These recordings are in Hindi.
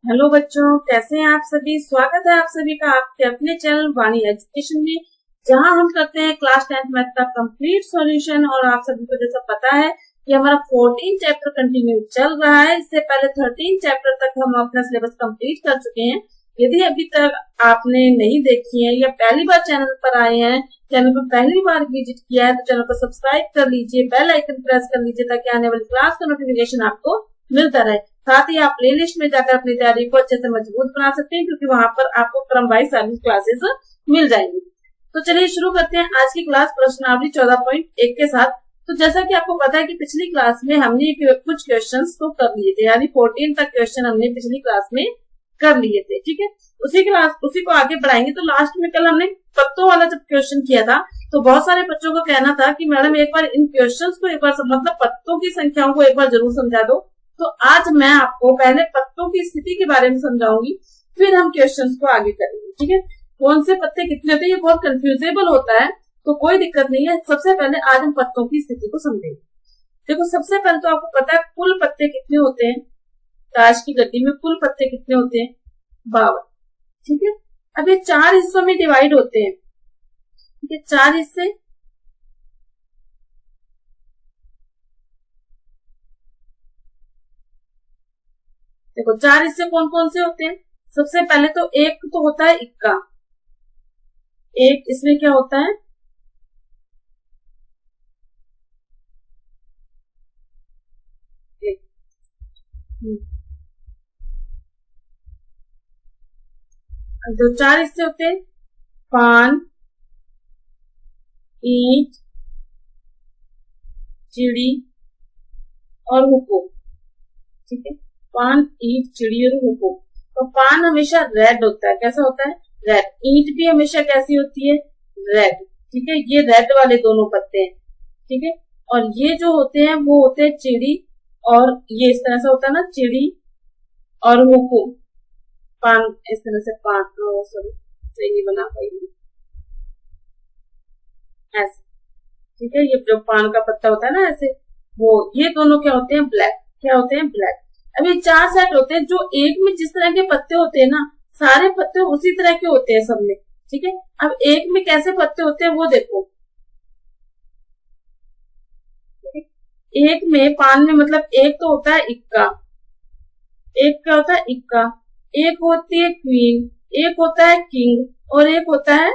हेलो बच्चों, कैसे हैं आप सभी। स्वागत है आप सभी का आपके अपने चैनल वाणी एजुकेशन में, जहां हम करते हैं क्लास 10th मैथ का कंप्लीट सॉल्यूशन। और आप सभी को जैसा पता है कि हमारा 14 चैप्टर कंटिन्यू चल रहा है। इससे पहले 13 चैप्टर तक हम अपना सिलेबस कंप्लीट कर चुके हैं। यदि अभी तक आपने नहीं देखी है या पहली बार चैनल पर आए हैं, चैनल पर पहली बार विजिट किया है, तो चैनल को सब्सक्राइब कर लीजिए, बेल आइकन प्रेस कर लीजिए ताकि आने वाली क्लास का नोटिफिकेशन आपको मिलता रहे। साथ ही आप प्लेलिस्ट में जाकर अपनी तैयारी को अच्छे से मजबूत बना सकते हैं, क्योंकि वहां पर आपको क्रम वाइज सारी क्लासेस मिल जाएंगी। तो चलिए शुरू करते हैं आज की क्लास प्रश्नावली 14.1 के साथ। तो जैसा कि आपको पता है कि पिछली क्लास में हमने कुछ क्वेश्चंस तो कर लिए थे, यानी 14 तक क्वेश्चन हमने पिछली क्लास में कर लिए थे। ठीक है, उसी को आगे बढ़ाएंगे। तो लास्ट में कल हमने पत्तों वाला जब क्वेश्चन किया था, तो बहुत सारे बच्चों का कहना था कि मैडम एक बार इन क्वेश्चंस को एक बार मतलब पत्तों की संख्याओं को एक बार जरूर समझा दो। तो आज मैं आपको पहले पत्तों की स्थिति के बारे में समझाऊंगी, फिर हम क्वेश्चंस को आगे करेंगे। ठीक है, कौन से पत्ते कितने होते हैं ये बहुत कंफ्यूजेबल होता है, तो कोई दिक्कत नहीं है। सबसे पहले आज हम पत्तों की स्थिति को समझेंगे। देखो, सबसे पहले तो आपको पता है कुल पत्ते कितने होते हैं। ताश की गड्डी में कुल पत्ते कितने होते हैं? 52। ठीक है, अब ये 4 हिस्सों में डिवाइड होते हैं। ठीक है, 4 हिस्से। देखो 4 हिस्से कौन कौन से होते हैं। सबसे पहले तो एक तो होता है इक्का। एक इसमें क्या होता है? एक। जो 4 हिस्से होते हैं, पान, ईंट, चिड़ी और हुक्को। ठीक है, पान, ईंट, चिड़ी और हुक्को। तो पान हमेशा रेड होता है। कैसा होता है? रेड। ईंट भी हमेशा कैसी होती है? रेड। ठीक है, ये रेड वाले दोनों पत्ते हैं। ठीक है, और ये जो होते हैं वो होते हैं चिड़ी, और ये इस तरह से होता है ना, चिड़ी और हुक्को। पान इस तरह से, पान सॉरी सही नहीं बना पाई ऐसे। ठीक है, ये जो पान का पत्ता होता है ना ऐसे, वो ये दोनों क्या होते हैं? ब्लैक। क्या होते हैं? ब्लैक। अब ये 4 सेट होते हैं, जो एक में जिस तरह के पत्ते होते हैं ना, सारे पत्ते उसी तरह के होते हैं सब में। ठीक है, अब एक में कैसे पत्ते होते हैं वो देखो। एक में, पान में मतलब एक तो होता है इक्का। एक क्या होता है? इक्का। एक होती है क्वीन, एक होता है किंग, और एक होता है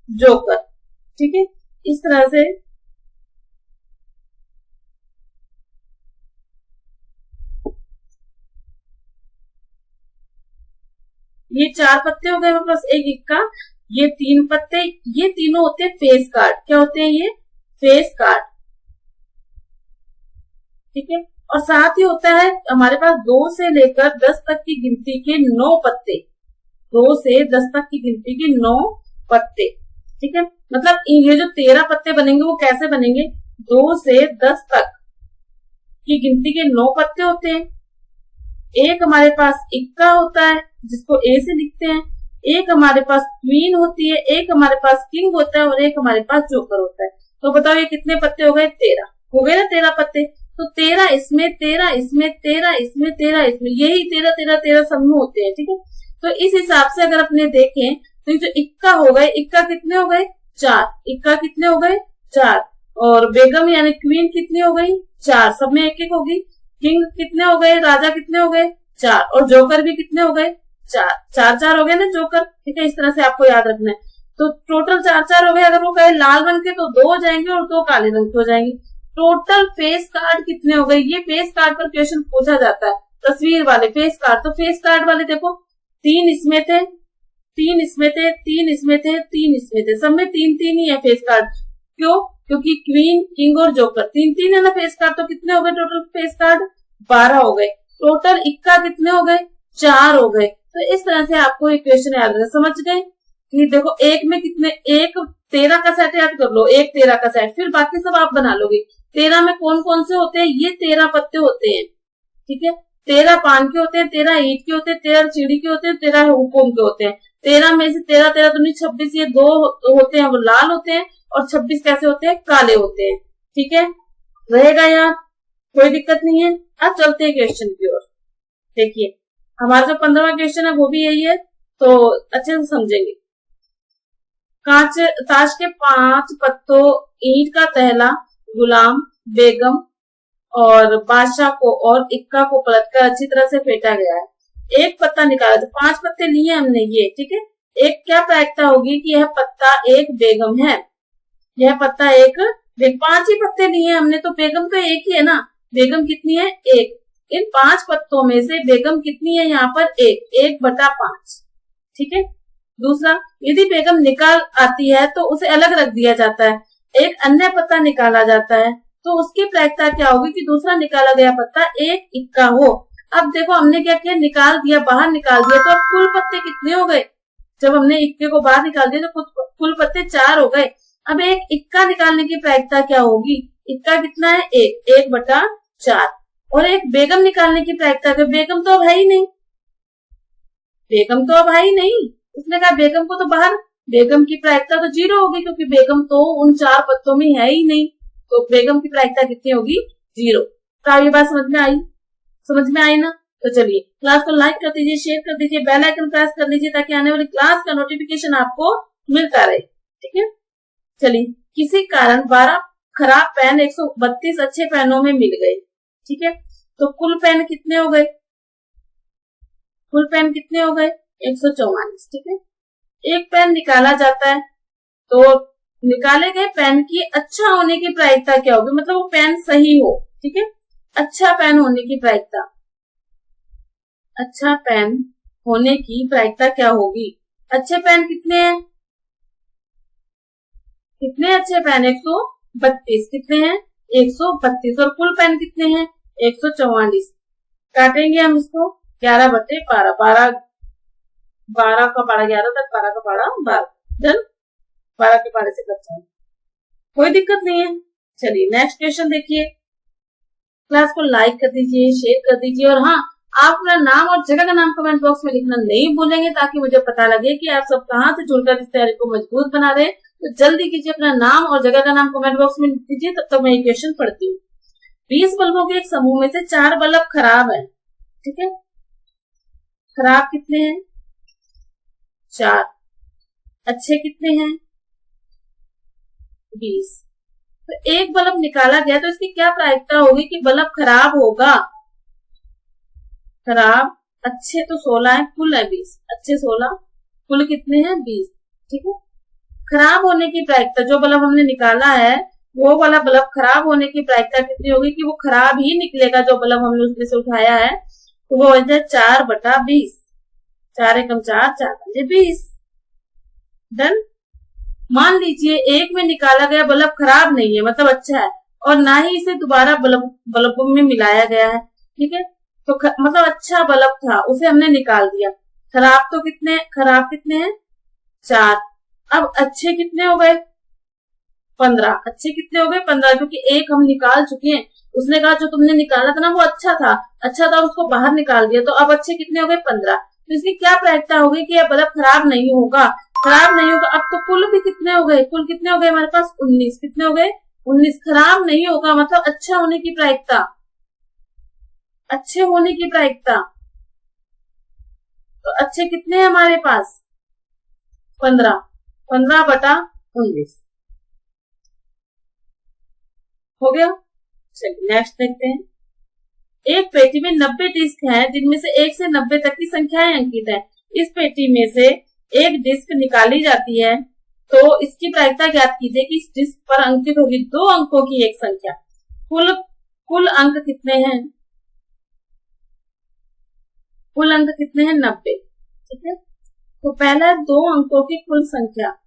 जोकर। ठीक है, इस तरह से ये 4 पत्ते हो गए हमारे पास, एक इक्का, ये 3 पत्ते, ये तीनों होते हैं फेस कार्ड। क्या होते हैं ये? Face card. ठीक है, और साथ ही होता है हमारे पास 2 से लेकर 10 तक की गिनती के 9 पत्ते। 2 से 10 तक की गिनती के 9 पत्ते। ठीक है, मतलब ये जो 13 पत्ते बनेंगे वो कैसे बनेंगे? 2 से 10 तक की गिनती के 9 पत्ते होते हैं। एक हमारे पास इक्का होता है जिसको ए से लिखते हैं, एक हमारे पास क्वीन होती है, एक हमारे पास किंग होता है, और एक हमारे पास जोकर होता है। तो बताओ ये कितने पत्ते हो गए? 13 हो गए ना, 13 पत्ते। तो 13 इसमें, 13 इसमें, 13 इसमें, 13 इसमें, यही 13 13 13 सब में होते हैं। ठीक है, तो इस हिसाब से अगर अपने देखें तो जो इक्का हो गए, इक्का कितने हो गए? 4। इक्का कितने हो गए? 4। और बेगम यानी क्वीन कितनी हो गई? 4। सब में एक एक होगी। किंग कितने हो गए? राजा कितने हो गए? 4। और जोकर भी कितने हो गए? 4। 4 4 हो गए ना जोकर। ठीक है, इस तरह से आपको याद रखना है। तो टोटल 4 4 हो गए। अगर वो कहे लाल रंग के तो 2 हो जाएंगे और 2 काले रंग के हो जाएंगे। टोटल फेस कार्ड कितने हो गए? ये फेस कार्ड पर क्वेश्चन पूछा जाता है, तस्वीर वाले फेस कार्ड। तो फेस कार्ड वाले देखो, 3 इसमें थे, 3 इसमें थे, 3 इसमें थे, 3 इसमें थे, सब में 3 3 ही है फेस कार्ड। क्यों? क्योंकि क्वीन, किंग और जोकर 3 3 है ना फेस कार्ड। तो कितने हो गए टोटल फेस कार्ड? 12 हो गए। टोटल इक्का कितने हो गए? 4 हो गए। तो इस तरह से आपको एक क्वेश्चन याद रहे। समझ गए कि देखो एक में कितने, एक 13 का सेट याद कर लो, एक 13 का सेट, फिर बाकी सब आप बना लोगे। 13 में कौन कौन से होते हैं? ये 13 पत्ते होते हैं। ठीक है, 13 पान के होते हैं, 13 ईंट के होते हैं, 13 चिड़ी के होते हैं, 13 हुकुम के होते हैं। 13 में से 13 13 तो नहीं, 26 ये 2 होते हैं वो लाल होते हैं, और 26 कैसे होते हैं? काले होते हैं। ठीक है, रहेगा यार, कोई दिक्कत नहीं है। अब चलते हैं क्वेश्चन की ओर। देखिए हमारा जो 15वां क्वेश्चन है वो भी यही है, तो अच्छे से समझेंगे। ताश के 5 पत्तों, ईंट का तहला, गुलाम, बेगम और बादशाह को और इक्का को पलटकर अच्छी तरह से फेंटा गया है। एक पत्ता निकाला, तो 5 पत्ते लिए हमने ये, ठीक है। एक क्या प्रायिकता होगी कि यह पत्ता एक बेगम है, यह पत्ता एक 5 ही पत्ते लिए हमने, तो बेगम तो एक ही है ना। बेगम कितनी है? एक। इन 5 पत्तों में से बेगम कितनी है? यहाँ पर 1/5, ठीक है। दूसरा, यदि बेगम निकाल आती है तो उसे अलग रख दिया जाता है, एक अन्य पत्ता निकाला जाता है, तो उसकी प्रायिकता क्या होगी कि दूसरा निकाला गया पत्ता एक इक्का हो। अब देखो हमने क्या किया, निकाल दिया, बाहर निकाल दिया, तो अब कुल पत्ते कितने हो गए? जब हमने इक्के को बाहर निकाल दिया तो कुल पत्ते 4 हो गए। अब एक इक्का निकालने की प्रायिकता क्या होगी? इक्का कितना है? 1/4। और एक बेगम निकालने की प्रायिकता, बेगम तो अब है ही नहीं, बेगम तो अब है ही नहीं, उसने कहा बेगम को तो बाहर, बेगम की प्रायिकता तो 0 होगी, क्योंकि बेगम तो उन 4 पत्तों में है ही नहीं, तो बेगम की प्रायिकता कितनी होगी? 0। तो ये बात समझ में आई? समझ में आई ना? तो चलिए क्लास को लाइक कर दीजिए, शेयर कर दीजिए, बेल आइकन प्रेस कर दीजिए, ताकि आने वाली क्लास का नोटिफिकेशन आपको मिलता रहे, ठीक है। चलिए, किसी कारण 12 खराब पेन 132 अच्छे पेनों में मिल गए, ठीक है। तो कुल पेन कितने हो गए? कुल पेन कितने हो गए? 144, ठीक है। एक पेन निकाला जाता है, तो निकाले गए पेन की अच्छा होने की प्रायिकता क्या होगी? मतलब वो पेन सही हो, ठीक है। अच्छा पेन होने की प्रायिकता, अच्छा पेन होने की प्रायिकता क्या होगी? अच्छे पेन कितने हैं? कितने अच्छे पेन? 132। कितने हैं? 132। और कुल पेन कितने हैं? 144। काटेंगे हम इसको 11/12, 12 का 12 11 तक, 12 का 12 12, डन। 12 के 12 से कट जाए, कोई दिक्कत नहीं है। चलिए नेक्स्ट क्वेश्चन देखिए। क्लास को लाइक कर दीजिए, शेयर कर दीजिए, और हाँ, आप अपना नाम और जगह का नाम कमेंट बॉक्स में लिखना नहीं भूलेंगे, ताकि मुझे पता लगे कि आप सब कहाँ से जुड़कर इस तैयारी को मजबूत बना रहे हैं। तो जल्दी कीजिए, अपना नाम और जगह का नाम कमेंट बॉक्स में लिख दीजिए, तब तक मैं ये क्वेश्चन पढ़ती हूँ। 20 बल्बों के एक समूह में से 4 बल्ब खराब है, ठीक है। खराब कितने हैं? 4। अच्छे कितने हैं? 20। तो एक बल्ब निकाला गया, तो इसकी क्या प्रायिकता होगी कि बल्ब खराब होगा? खराब, अच्छे तो 16 है, कुल है 20, अच्छे 16, कुल कितने हैं? 20, ठीक है। खराब होने की प्रायिकता, जो बल्ब हमने निकाला है वो वाला बल्ब खराब होने की प्रायिकता कितनी होगी कि वो खराब ही निकलेगा, जो बल्ब हमने उसमें से उठाया है, तो वो हो जाए 4/20। 4 एकम 4, 4 पंजे 20, डन। मान लीजिए एक में निकाला गया बल्ब खराब नहीं है, मतलब अच्छा है, और ना ही इसे दोबारा बल्बों में मिलाया गया है, ठीक है। तो मतलब अच्छा बल्ब था, उसे हमने निकाल दिया। खराब कितने हैं? 4। अब अच्छे कितने हो गए? 15। अच्छे कितने हो गए? 15, क्योंकि एक हम निकाल चुके हैं। उसने कहा जो तुमने निकाला था ना वो अच्छा था, उसको बाहर निकाल दिया, तो अब अच्छे कितने हो गए? 15। तो इसकी क्या प्रायिकता होगी कि यह बल्ब खराब नहीं होगा? खराब नहीं होगा। अब तो कुल भी कितने हो गए? कुल कितने हो गए हमारे पास? 19। कितने हो गए? 19। खराब नहीं होगा, मतलब अच्छा होने की प्रायिकता, अच्छे होने की प्रायिकता। तो अच्छे कितने हैं हमारे पास? 15। 15/19 हो गया। चलिए नेक्स्ट देखते हैं। एक पेटी में 90 डिस्क हैं, जिनमें से 1 से 90 तक की संख्याएं अंकित है। इस पेटी में से एक डिस्क निकाली जाती है, तो इसकी प्रायिकता ज्ञात कीजिए कि इस डिस्क पर अंकित होगी 2 अंकों की एक संख्या। कुल अंक कितने हैं? कुल अंक कितने हैं? 90, ठीक है। तो पहला 2 अंकों की कुल संख्या,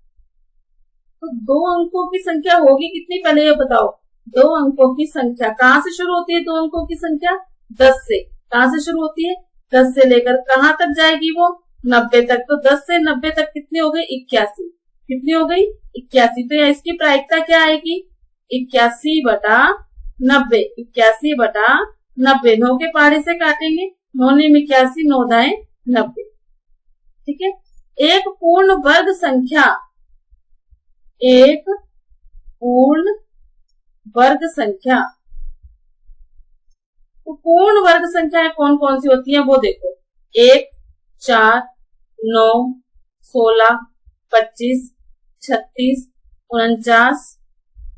तो 2 अंकों की संख्या होगी कितनी, पहले ये बताओ। 2 अंकों की संख्या कहाँ से शुरू होती है? 2 अंकों की संख्या 10 से। कहाँ से शुरू होती है? 10 से लेकर कहाँ तक जाएगी वो? 90 तक। तो 10 से 90 तक कितनी हो गई? 81। कितनी हो गई? 81। तो इसकी प्रायिकता क्या आएगी? 81/90। 81/90। 9 के पहाड़े से काटेंगे, 9 ने 81, 9 दाएं 90, ठीक है। एक पूर्ण वर्ग संख्या, एक पूर्ण वर्ग संख्या, तो पूर्ण वर्ग संख्याएं कौन कौन सी होती हैं वो देखो। 1, 4, 9, 16, 25, 36, 49,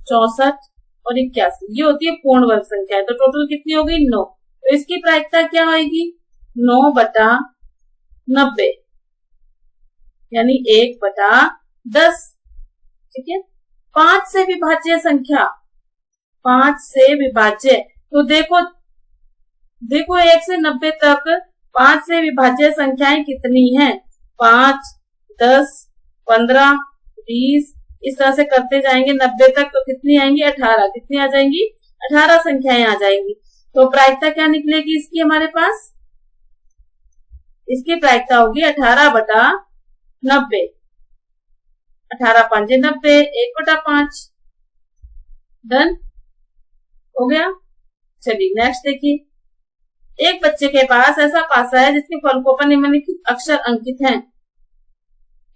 64 और 81, ये होती है पूर्ण वर्ग संख्या। तो टोटल कितनी हो गई 9। तो इसकी प्रायिकता क्या होगी 9/90 यानी 1/10। ठीक है। 5 से विभाज्य संख्या, 5 से विभाज्य, तो देखो 1 से 90 तक 5 से विभाज्य संख्याएं कितनी हैं 5, 10, 15, 20 इस तरह से करते जाएंगे 90 तक, तो कितनी आएंगी 18। कितनी आ जाएंगी 18 संख्याएं आ जाएंगी। तो प्रायिकता क्या निकलेगी इसकी हमारे पास, इसकी प्रायिकता होगी 18/90। 18 5 90, 1/5। डन हो गया। चलिए नेक्स्ट देखिए, एक बच्चे के पास ऐसा पासा है जिसके फलकों पर निम्नलिखित अक्षर अंकित हैं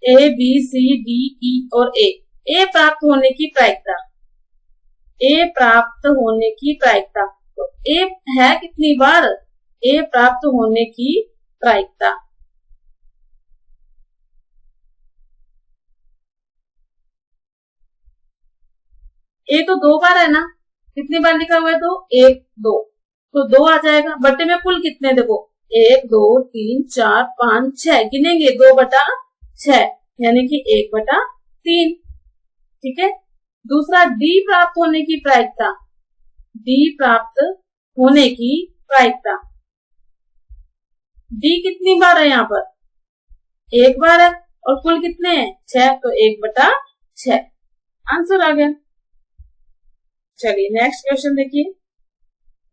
A, B, C, D, E और A। A प्राप्त होने की प्रायिकता, A प्राप्त होने की प्रायिकता, तो A है कितनी बार A प्राप्त होने की प्रायिकता। A तो 2 बार है ना, कितनी बार लिखा हुआ है तो 1, 2, तो 2 आ जाएगा। बटे में कुल कितने देखो 1, 2, 3, 4, 5, 6 गिनेंगे 2/6 यानी कि 1/3। ठीक है। दूसरा D प्राप्त होने की प्रायिकता, D प्राप्त होने की प्रायिकता, D कितनी बार है यहाँ पर 1 बार है और कुल कितने हैं 6, तो 1/6 आंसर आ गया। चलिए नेक्स्ट क्वेश्चन देखिए,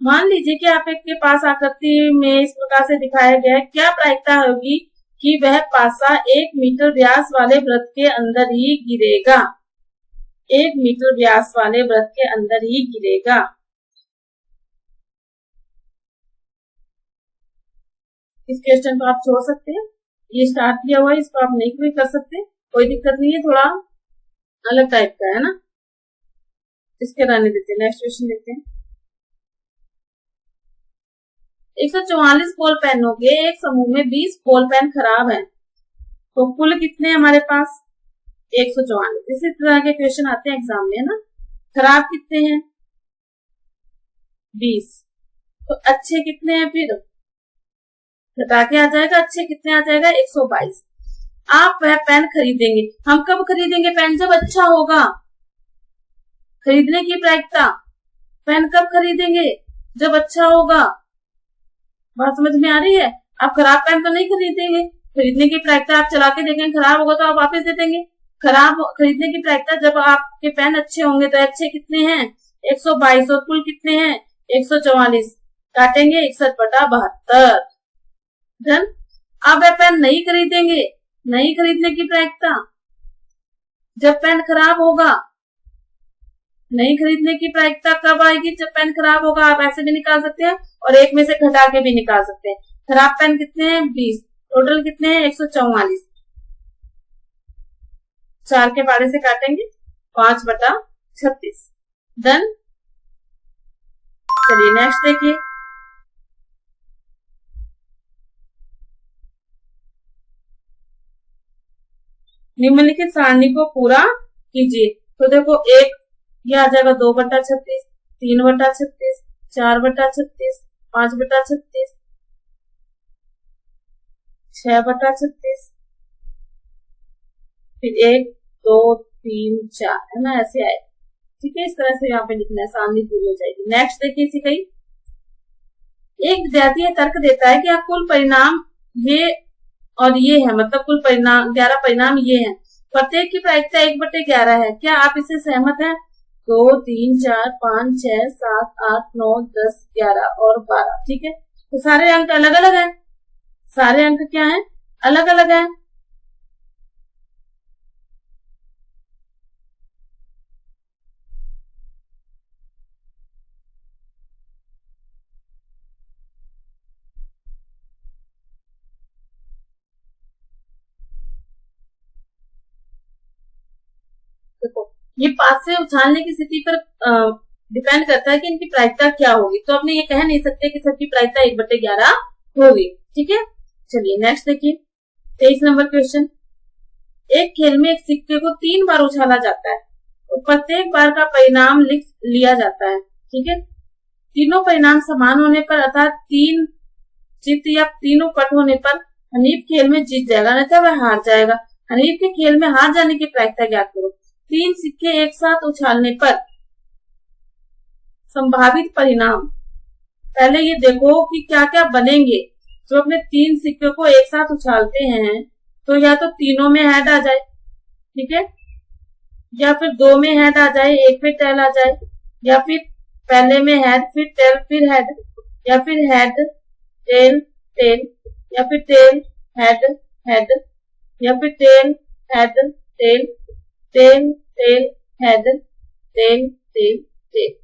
मान लीजिए कि आप एक के पास आकृति में इस प्रकार से दिखाया गया है, क्या प्रायिकता होगी कि वह पासा 1 मीटर व्यास वाले वृत्त के अंदर ही गिरेगा। 1 मीटर व्यास वाले वृत्त के अंदर ही गिरेगा। इस क्वेश्चन को आप छोड़ सकते हैं, ये स्टार्ट किया हुआ है, इसको आप नहीं भी कर सकते, कोई दिक्कत नहीं है, थोड़ा अलग टाइप का है ना, इसके रहने देते हैं। नेक्स्ट क्वेश्चन देखते हैं, 144 बॉल पेनों के एक समूह में 20 बॉल पेन खराब हैं, तो कुल कितने हमारे पास 144। इसी तरह के क्वेश्चन आते हैं एग्जाम में ना, खराब कितने हैं 20, तो अच्छे कितने हैं, फिर घटा के आ जाएगा, अच्छे कितने आ जाएगा 122। आप वह पेन खरीदेंगे, हम कब खरीदेंगे पेन, जब अच्छा होगा। खरीदने की प्रायिकता, पेन कब खरीदेंगे जब अच्छा होगा। बात समझ में आ रही है। आप खराब पेन तो नहीं खरीदेंगे, खरीदने की प्रायिकता आप चला के देखेंगे, खराब होगा तो आप वापस दे देंगे। खराब खरीदने की प्रायिकता जब आपके पेन अच्छे होंगे, तो अच्छे कितने हैं 122 और कुल कितने हैं 144, काटेंगे 61/72। डन। अब वह पेन नहीं खरीदेंगे, नहीं खरीदने की प्रायिकता जब पेन खराब होगा। नहीं खरीदने की प्रायिकता कब आएगी, जब पेन खराब होगा। आप ऐसे भी निकाल सकते हैं और एक में से घटा के भी निकाल सकते हैं। खराब पेन कितने हैं 20, टोटल कितने हैं 144, 4 के पारे से काटेंगे 5/36। डन। चलिए नेक्स्ट देखिए, निम्नलिखित सारणी को पूरा कीजिए। तो देखो एक ये आ जाएगा 2/36, 3/36, 4/36, 5/36, 6/36, फिर 1, 2, 3, 4 है ना, ऐसे आए। ठीक है, इस तरह से यहाँ पे लिखना है, सामने पूरी हो जाएगी। नेक्स्ट देखिए इसी कहीं, एक विद्यार्थी यह तर्क देता है कि आप कुल परिणाम ये और ये है, मतलब कुल परिणाम 11 परिणाम ये हैं, प्रत्येक की प्रायिकता 1/11 है, क्या आप इससे सहमत हैं। 2, 3, 4, 5, 6, 7, 8, 9, 10, 11 और 12। ठीक है, तो सारे अंक अलग अलग हैं, सारे अंक क्या हैं अलग अलग हैं। देखो ये पास से उछालने की स्थिति पर डिपेंड करता है कि इनकी प्रायिकता क्या होगी। तो अपने ये कह नहीं सकते कि सबकी प्रायिकता 1/11 होगी। ठीक है, चलिए नेक्स्ट देखिए 23 नंबर क्वेश्चन। एक खेल में एक सिक्के को 3 बार उछाला जाता है, तो प्रत्येक बार का परिणाम लिख लिया जाता है। ठीक है, तीनों परिणाम समान होने पर अर्थात 3 चित या तीनों पट होने पर हनीफ खेल में जीत जाएगा, नहीं तो वह हार जाएगा। हनीफ के खेल में हार जाने की प्रायिकता ज्ञात करो। 3 सिक्के एक साथ उछालने पर संभावित परिणाम, पहले ये देखो कि क्या क्या बनेंगे। जो अपने 3 सिक्के को एक साथ उछालते हैं तो या तो तीनों में हेड आ जाए, ठीक है, या फिर 2 में हेड आ जाए, 1 में टेल आ जाए, या फिर पहले में हेड फिर टेल फिर हेड, या फिर हेड टेल टेल, या फिर टेल हेड हेड, या फिर tail head tail tail tail head tail tail tail.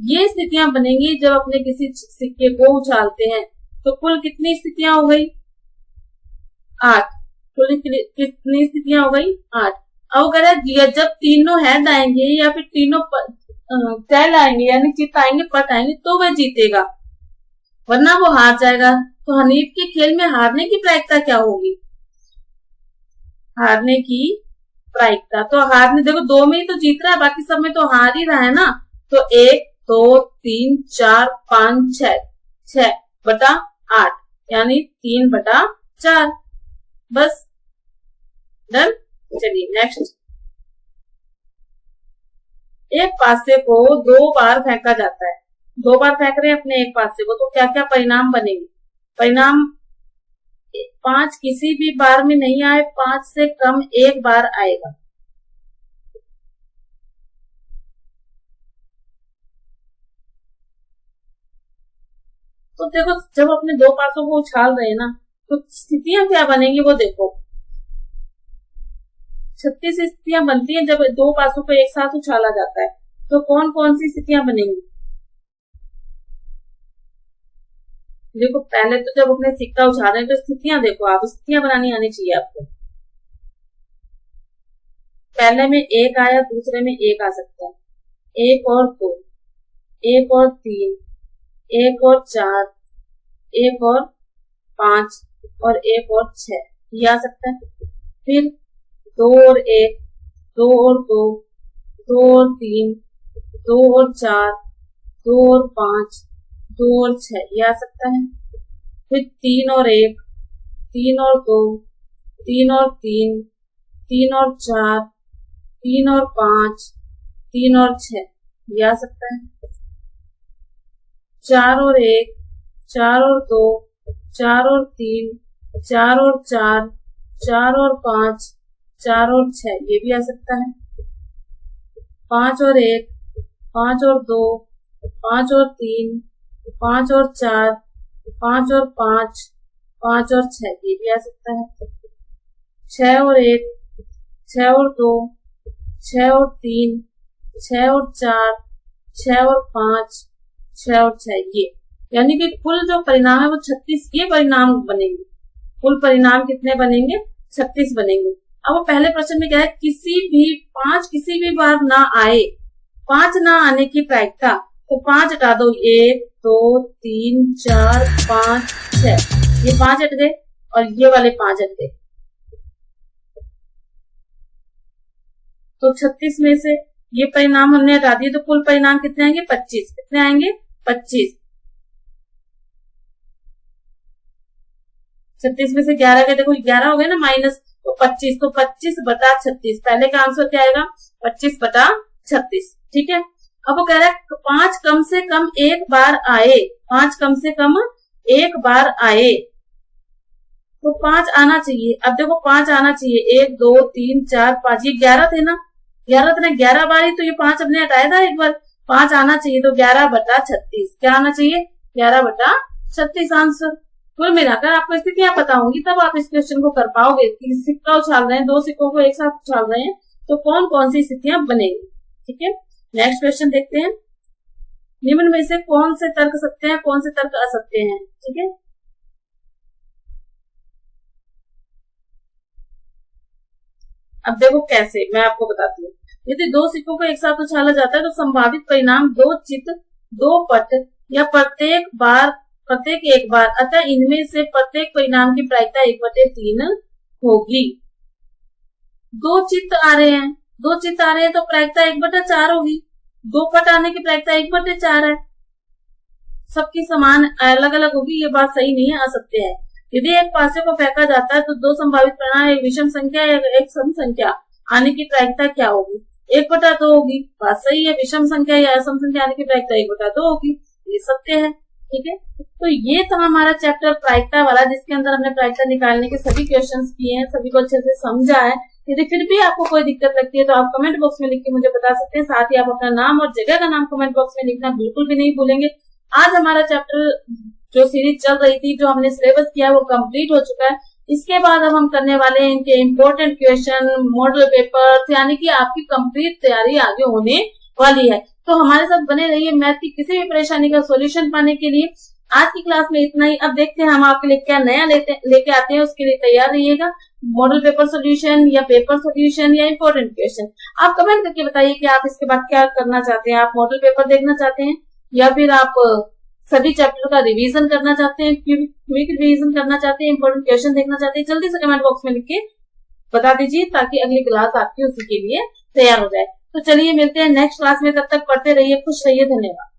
ये स्थितियां बनेंगी जब अपने किसी सिक्के को उछालते हैं। तो कुल कितनी स्थितियां हो गई? 8। कुल कितनी स्थितियां हो गई? 8। अब अगर जब तीनों हेड आएंगे या फिर तीनों टेल आएंगे यानी चित आएंगे पट आएंगे तो वह जीतेगा, वरना वो हार जाएगा। तो हनीफ के खेल में हारने की प्रायिकता क्या होगी? हारने की प्रायिकता तो हारने, देखो 2 में ही तो जीत रहा है, बाकी सब में तो हार ही रहा है ना। तो 1 2 3 4 5 6 6/8 यानी 3/4, बस डन। चलिए नेक्स्ट। एक पासे को 2 बार फेंका जाता है, 2 बार फेंक रहे हैं अपने एक पासे को, तो क्या क्या परिणाम बनेंगे? परिणाम 5 किसी भी बार में नहीं आए, 5 से कम एक बार आएगा। तो देखो जब अपने 2 पासों को उछाल रहे हैं ना, तो स्थितियां क्या बनेंगी वो देखो। 36 स्थितियां बनती हैं जब 2 पासों को एक साथ उछाला जाता है। तो कौन कौन सी स्थितियां बनेंगी? देखो पहले तो जब अपने सिक्का उछाल रहे हैं तो स्थितियां देखो, आप स्थितियां बनानी आनी चाहिए आपको। पहले में 1 आया, दूसरे में 1 आ सकता है, 1 और 2, 1 और 3, 1 और 4, 1 और 5 और 1 और 6 ये आ सकता है। फिर 2 और 1, 2 और 2, 2 और 3, 2 और 4, 2 और 5, 2 और 6 ये आ सकता है। फिर 3 और 1, 3 और 2, 3 और 3, 3 और 4, 3 और 5, 3 और 6 ये आ सकता है। 4 और 1, 4 और 2, 4 और 3, 4 और 4, 4 और 5, 4 और 6 ये भी आ सकता है। 5 और 1, 5 और 2, 5 और 3, 5 और 4, 5 और 5, 5 और 6 ये भी आ सकता है। 6 और 1, 6 और 2, 6 और 3, 6 और 4, 6 और 5, 6 और 6 ये, यानी कि कुल जो परिणाम है वो 36 ये परिणाम बनेंगे। कुल परिणाम कितने बनेंगे? 36 बनेंगे। अब वो पहले प्रश्न में क्या है, पांच किसी भी बार ना आए, 5 ना आने की प्रायिकता, तो 5 हटा दो, 1 2 3 4 5 6 ये 5 हट गए और ये वाले 5 हट गए। तो 36 में से ये परिणाम हमने हटा दिए, तो कुल परिणाम कितने आएंगे? 25। कितने आएंगे? 25। 36 में से 11 गए, देखो 11 हो गए ना माइनस, तो 25, तो 25/36। पहले का आंसर क्या आएगा? 25/36। ठीक है। अब वो कह रहा है 5 कम से कम एक बार आए, 5 कम से कम एक बार आए, तो 5 आना चाहिए। अब देखो 5 आना चाहिए, 1 2 3 4 5, ये 11 थे ना, 11 थे ना, 11 बार ही तो ये 5 हमने हटाया था एक बार, 5 आना चाहिए, तो 11/36 क्या आना चाहिए? 11/36 आंसर। कुल मिलाकर आपको स्थितियां पता होंगी तब आप इस क्वेश्चन को कर पाओगे कि सिक्का उछाल रहे हैं, 2 सिक्कों को एक साथ उछाल रहे हैं, तो कौन कौन सी स्थितियां बनेंगी। ठीक है, नेक्स्ट क्वेश्चन देखते हैं। निम्न में से कौन से तर्क सत्य हैं, कौन से तर्क असत्य हैं। ठीक है, अब देखो कैसे, मैं आपको बताती हूँ। यदि 2 सिक्कों को एक साथ उछाला जाता है तो संभावित परिणाम 2 चित, 2 पट या प्रत्येक बार प्रत्येक एक बार, अतः इनमें से प्रत्येक परिणाम की प्रायिकता 1/3 होगी। दो चित्त आ रहे हैं, तो प्रायिकता 1/4 होगी। 2 पट आने की प्रायिकता 1/4 है। सबकी समान अलग अलग होगी, ये बात सही नहीं है, असत्य है। यदि एक पासे को फेंका जाता है तो 2 संभावित परिणाम, एक विषम संख्या या एक सम संख्या आने की प्रायिकता क्या होगी? 1/2 होगी। बात सही है। विषम संख्या या असम संख्या आने की प्रायिकता 1/2 होगी, ये सत्य है। ठीक है, तो ये था हमारा चैप्टर प्रायिकता वाला, जिसके अंदर हमने प्रायिकता निकालने के सभी क्वेश्चंस किए हैं, सभी को अच्छे से समझा है। यदि फिर भी आपको कोई दिक्कत लगती है तो आप कमेंट बॉक्स में लिख के मुझे बता सकते हैं। साथ ही आप अपना नाम और जगह का नाम कमेंट बॉक्स में लिखना बिल्कुल भी नहीं भूलेंगे। आज हमारा चैप्टर जो सीरीज चल रही थी, जो हमने सिलेबस किया वो कंप्लीट हो चुका है। इसके बाद अब हम करने वाले हैं इनके इम्पोर्टेंट क्वेश्चन, मॉडल पेपर्स, यानी कि आपकी कंप्लीट तैयारी आगे होने वाली है। तो हमारे साथ बने रहिए मैथ की किसी भी परेशानी का सॉल्यूशन पाने के लिए। आज की क्लास में इतना ही। अब देखते हैं हम आपके लिए क्या नया लेके आते हैं, उसके लिए तैयार रहिएगा। मॉडल पेपर सॉल्यूशन या पेपर सॉल्यूशन या इंपॉर्टेंट क्वेश्चन, आप कमेंट करके बताइए कि आप इसके बाद क्या करना चाहते हैं। आप मॉडल पेपर देखना चाहते हैं या फिर आप सभी चैप्टर का रिवीजन करना चाहते हैं, क्विक रिवीजन करना चाहते हैं, इंपॉर्टेंट क्वेश्चन देखना चाहते हैं। जल्दी से कमेंट बॉक्स में लिख के बता दीजिए, ताकि अगली क्लास आपकी उसी के लिए तैयार हो जाए। तो चलिए मिलते हैं नेक्स्ट क्लास में, तब तक पढ़ते रहिए, खुश रहिए, धन्यवाद।